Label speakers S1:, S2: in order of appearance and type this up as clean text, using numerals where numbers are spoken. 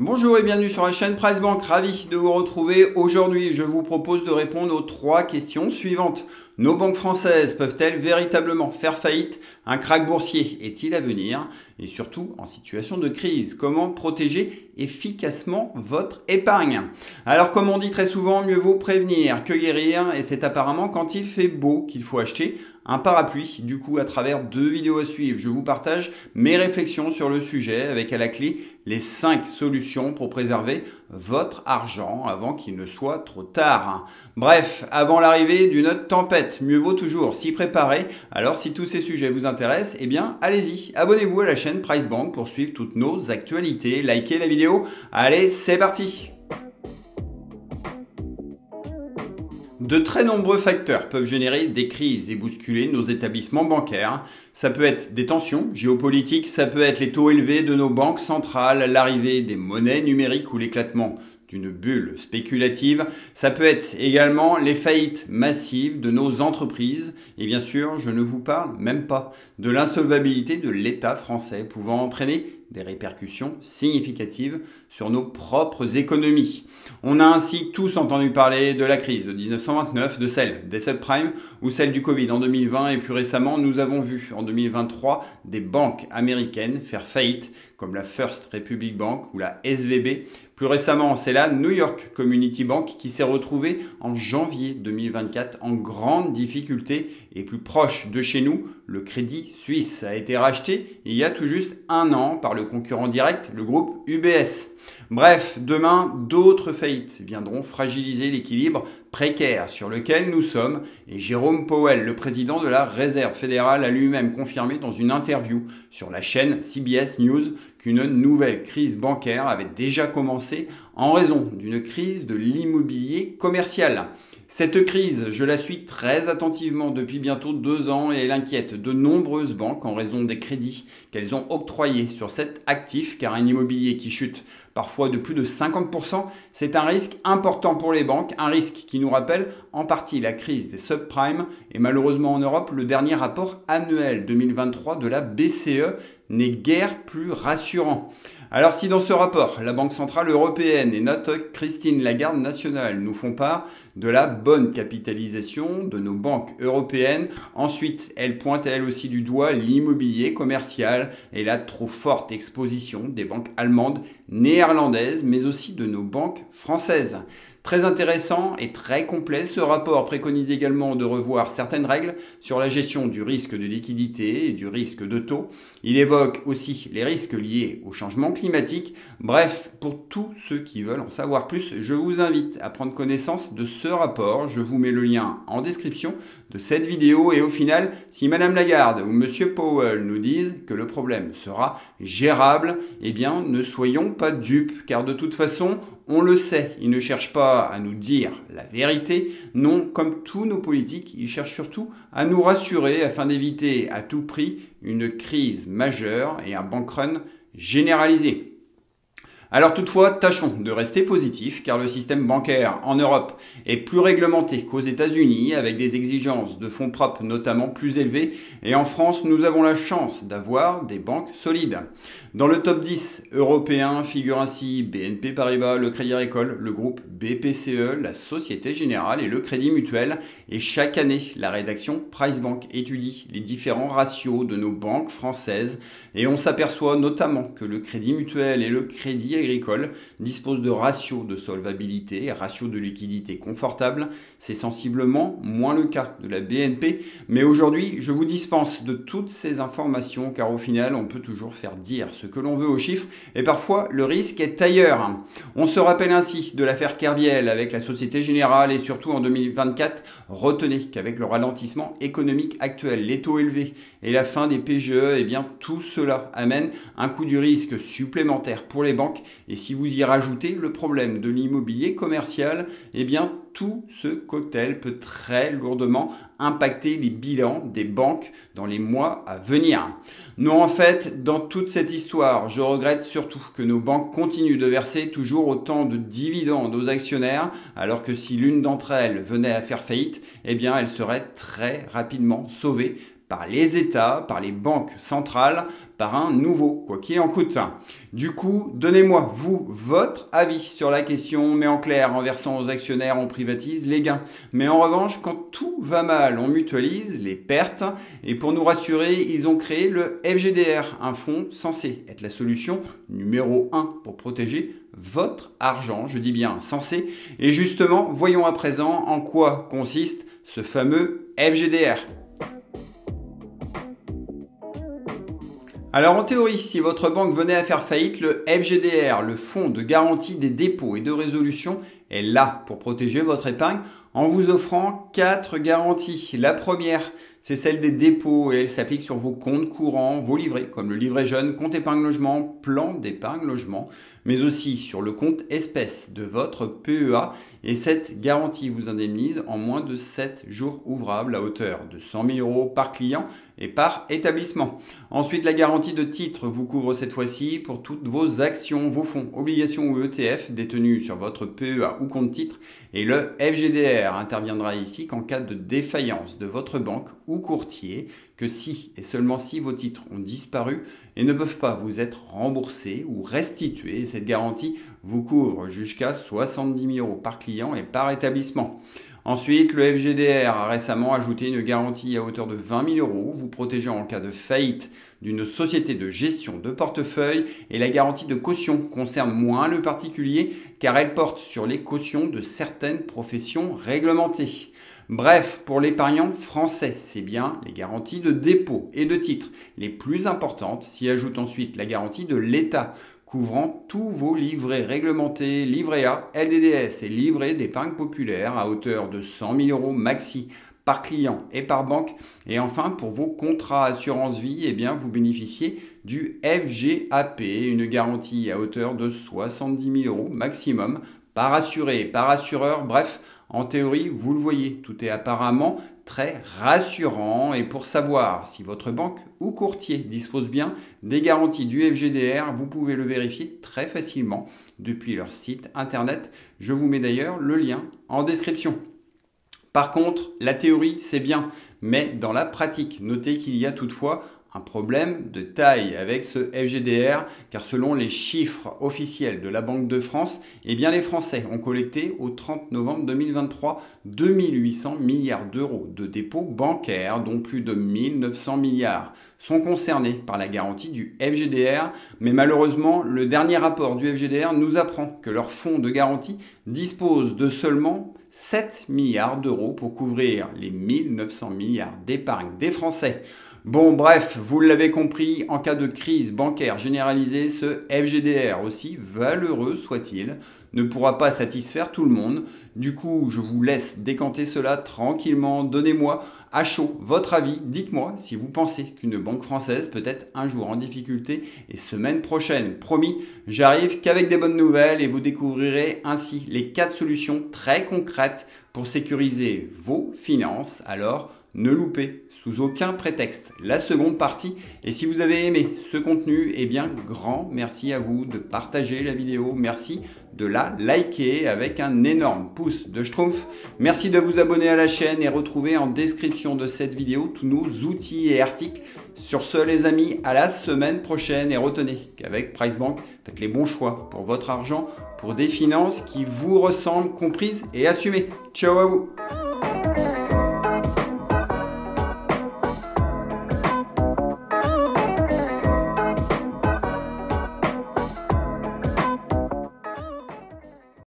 S1: Bonjour et bienvenue sur la chaîne Price Bank, ravi de vous retrouver. Aujourd'hui, je vous propose de répondre aux trois questions suivantes. Nos banques françaises peuvent-elles véritablement faire faillite? Un krach boursier est-il à venir? Et surtout, en situation de crise, comment protéger efficacement votre épargne? Alors, comme on dit très souvent, mieux vaut prévenir que guérir, et c'est apparemment quand il fait beau qu'il faut acheter un parapluie. Du coup, à travers deux vidéos à suivre, je vous partage mes réflexions sur le sujet avec à la clé les 5 solutions pour préserver votre argent avant qu'il ne soit trop tard. Bref, avant l'arrivée d'une tempête, mieux vaut toujours s'y préparer. Alors si tous ces sujets vous intéressent, eh bien allez-y, abonnez-vous à la chaîne Price Bank pour suivre toutes nos actualités, likez la vidéo. Allez, c'est parti! De très nombreux facteurs peuvent générer des crises et bousculer nos établissements bancaires. Ça peut être des tensions géopolitiques, ça peut être les taux élevés de nos banques centrales, l'arrivée des monnaies numériques ou l'éclatement d'une bulle spéculative. Ça peut être également les faillites massives de nos entreprises. Et bien sûr, je ne vous parle même pas de l'insolvabilité de l'État français pouvant entraîner des répercussions significatives sur nos propres économies. On a ainsi tous entendu parler de la crise de 1929, de celle des subprimes ou celle du Covid en 2020 et plus récemment, nous avons vu en 2023 des banques américaines faire faillite comme la First Republic Bank ou la SVB. Plus récemment, c'est la New York Community Bank qui s'est retrouvée en janvier 2024 en grande difficulté et plus proche de chez nous, le Crédit Suisse a été racheté il y a tout juste un an par le concurrent direct, le groupe UBS. Bref, demain, d'autres faillites viendront fragiliser l'équilibre précaire sur lequel nous sommes et Jérôme Powell, le président de la Réserve fédérale, a lui-même confirmé dans une interview sur la chaîne CBS News qu'une nouvelle crise bancaire avait déjà commencé en raison d'une crise de l'immobilier commercial. Cette crise, je la suis très attentivement depuis bientôt 2 ans et elle inquiète de nombreuses banques en raison des crédits qu'elles ont octroyés sur cet actif car un immobilier qui chute parfois de plus de 50%, c'est un risque important pour les banques, un risque qui nous rappelle en partie la crise des subprimes et malheureusement en Europe, le dernier rapport annuel 2023 de la BCE n'est guère plus rassurant. Alors si dans ce rapport, la Banque Centrale Européenne et notre Christine Lagarde nationale nous font part de la bonne capitalisation de nos banques européennes, ensuite elle pointe elle aussi du doigt l'immobilier commercial et la trop forte exposition des banques allemandes, néerlandaises, mais aussi de nos banques françaises. Très intéressant et très complet, ce rapport préconise également de revoir certaines règles sur la gestion du risque de liquidité et du risque de taux. Il évoque aussi les risques liés au changement climatique. Bref, pour tous ceux qui veulent en savoir plus, je vous invite à prendre connaissance de ce rapport. Je vous mets le lien en description de cette vidéo et au final, si Madame Lagarde ou Monsieur Powell nous disent que le problème sera gérable, eh bien ne soyons pas dupes car de toute façon, on le sait, ils ne cherchent pas à nous dire la vérité. Non, comme tous nos politiques, ils cherchent surtout à nous rassurer afin d'éviter à tout prix une crise majeure et un bank run généralisé. Alors toutefois, tâchons de rester positifs car le système bancaire en Europe est plus réglementé qu'aux États-Unis avec des exigences de fonds propres notamment plus élevées et en France, nous avons la chance d'avoir des banques solides. Dans le top 10 européen figurent ainsi BNP Paribas, le Crédit Agricole, le groupe BPCE, la Société Générale et le Crédit Mutuel. Et chaque année, la rédaction Price Bank étudie les différents ratios de nos banques françaises et on s'aperçoit notamment que le Crédit Mutuel et le Crédit Agricole disposent de ratios de solvabilité et ratios de liquidité confortables. C'est sensiblement moins le cas de la BNP. Mais aujourd'hui, je vous dispense de toutes ces informations car au final, on peut toujours faire dire ce que l'on veut aux chiffres et parfois le risque est ailleurs. On se rappelle ainsi de l'affaire Kerviel avec la Société Générale et surtout en 2024, retenez qu'avec le ralentissement économique actuel, les taux élevés et la fin des PGE, eh bien tout cela amène un coût du risque supplémentaire pour les banques et si vous y rajoutez le problème de l'immobilier commercial, eh bien tout ce cocktail peut très lourdement impacter les bilans des banques dans les mois à venir. Non, en fait, dans toute cette histoire, je regrette surtout que nos banques continuent de verser toujours autant de dividendes aux actionnaires, alors que si l'une d'entre elles venait à faire faillite, eh bien, elle serait très rapidement sauvée par les États, par les banques centrales, par un nouveau, quoi qu'il en coûte. Du coup, donnez-moi, vous, votre avis sur la question, mais en clair, en versant aux actionnaires, on privatise les gains. Mais en revanche, quand tout va mal, on mutualise les pertes. Et pour nous rassurer, ils ont créé le FGDR, un fonds censé être la solution numéro 1 pour protéger votre argent, je dis bien censé. Et justement, voyons à présent en quoi consiste ce fameux FGDR. Alors en théorie, si votre banque venait à faire faillite, le FGDR, le Fonds de garantie des dépôts et de résolution, est là pour protéger votre épargne en vous offrant 4 garanties. La première, c'est celle des dépôts et elle s'applique sur vos comptes courants, vos livrets, comme le livret jeune, compte épargne logement, plan d'épargne logement, mais aussi sur le compte espèces de votre PEA. Et cette garantie vous indemnise en moins de 7 jours ouvrables à hauteur de 100 000 € par client et par établissement. Ensuite, la garantie de titre vous couvre cette fois-ci pour toutes vos actions, vos fonds, obligations ou ETF détenus sur votre PEA ou compte titre. Et le FGDR interviendra ici qu'en cas de défaillance de votre banque ou courtier, que si et seulement si vos titres ont disparu et ne peuvent pas vous être remboursés ou restitués. Cette garantie vous couvre jusqu'à 70 000 € par client et par établissement. Ensuite, le FGDR a récemment ajouté une garantie à hauteur de 20 000 € vous protégeant en cas de faillite d'une société de gestion de portefeuille, et la garantie de caution concerne moins le particulier car elle porte sur les cautions de certaines professions réglementées. Bref, pour l'épargnant français, c'est bien les garanties de dépôt et de titres les plus importantes. S'y ajoute ensuite la garantie de l'État, couvrant tous vos livrets réglementés, livret A, LDDS et livret d'épargne populaire à hauteur de 100 000 € maxi par client et par banque. Et enfin, pour vos contrats assurance vie, eh bien, vous bénéficiez du FGAP, une garantie à hauteur de 70 000 € maximum par assuré et par assureur. Bref, en théorie, vous le voyez, tout est apparemment très rassurant. Et pour savoir si votre banque ou courtier dispose bien des garanties du FGDR, vous pouvez le vérifier très facilement depuis leur site internet. Je vous mets d'ailleurs le lien en description. Par contre, la théorie, c'est bien, mais dans la pratique, notez qu'il y a toutefois un problème de taille avec ce FGDR, car selon les chiffres officiels de la Banque de France, eh bien les Français ont collecté au 30 novembre 2023 2 800 milliards d'euros de dépôts bancaires, dont plus de 1 900 milliards sont concernés par la garantie du FGDR. Mais malheureusement, le dernier rapport du FGDR nous apprend que leur fonds de garantie dispose de seulement 7 milliards d'euros pour couvrir les 1 900 milliards d'épargne des Français. Bon, bref, vous l'avez compris, en cas de crise bancaire généralisée, ce FGDR, aussi valeureux soit-il, ne pourra pas satisfaire tout le monde. Du coup, je vous laisse décanter cela tranquillement. Donnez-moi à chaud votre avis. Dites-moi si vous pensez qu'une banque française peut être un jour en difficulté. Et semaine prochaine, promis, j'arrive qu'avec des bonnes nouvelles et vous découvrirez ainsi les 4 solutions très concrètes pour sécuriser vos finances. Alors, ne loupez sous aucun prétexte la seconde partie. Et si vous avez aimé ce contenu, eh bien, grand merci à vous de partager la vidéo. Merci de la liker avec un énorme pouce de schtroumpf. Merci de vous abonner à la chaîne et retrouvez en description de cette vidéo tous nos outils et articles. Sur ce, les amis, à la semaine prochaine. Et retenez qu'avec PriceBank, faites les bons choix pour votre argent, pour des finances qui vous ressemblent, comprises et assumées. Ciao à vous!